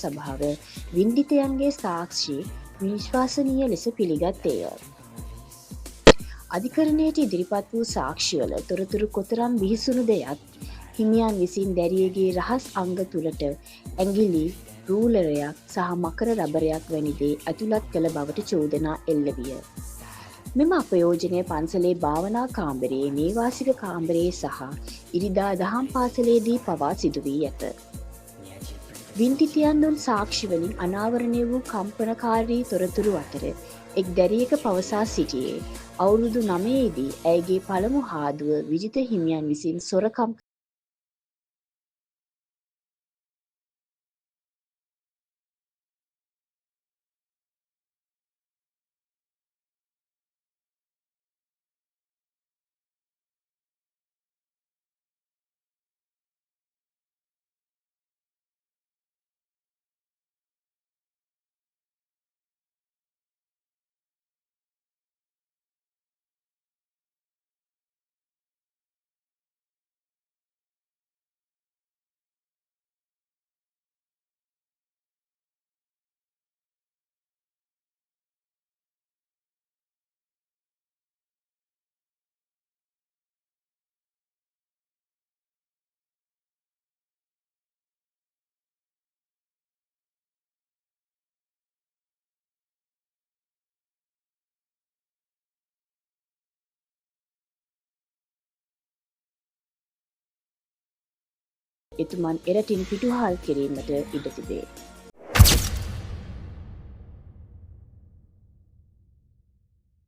සභාව වින්දිතයන්ගේ සාක්ෂි විශ්වාසනීය ලෙස පිළිගත්තේය. අධිකරණයට ඉදිරිපත් වූ සාක්ෂිවල තොරතුරු කොතරම් බිහිසුණු දෙයක් හිමියන් විසින් දැරියගේ රහස් අංග තුළට ඇඟිලි රූලරයක් සහ මකර රබරයක් වැනි දේ ඇතුළත් කළ බවට චෝදනා එල්ල විය. මෙම අපයෝජනය පන්සලේ භාවනා කාමරයේ නේවාසික කාමරයේ සහ ඉරිදා දහම් පාසලේදී පවා සිදු වී ඇත. වින්තිතියන් දුන් සාක්ෂිවලින් අනාවරණය වූ කම්පනකාරී තොරතුරු අතර එක් දැරියක පවසා සිටියේ අවුරුදු 9 දී ඇයගේ පළමු හාදුව විජිත හිමියන් විසින් සොරකම් එතුමන් එරටින් පිටුහල් කිරීමට ඉඩ තිබේ.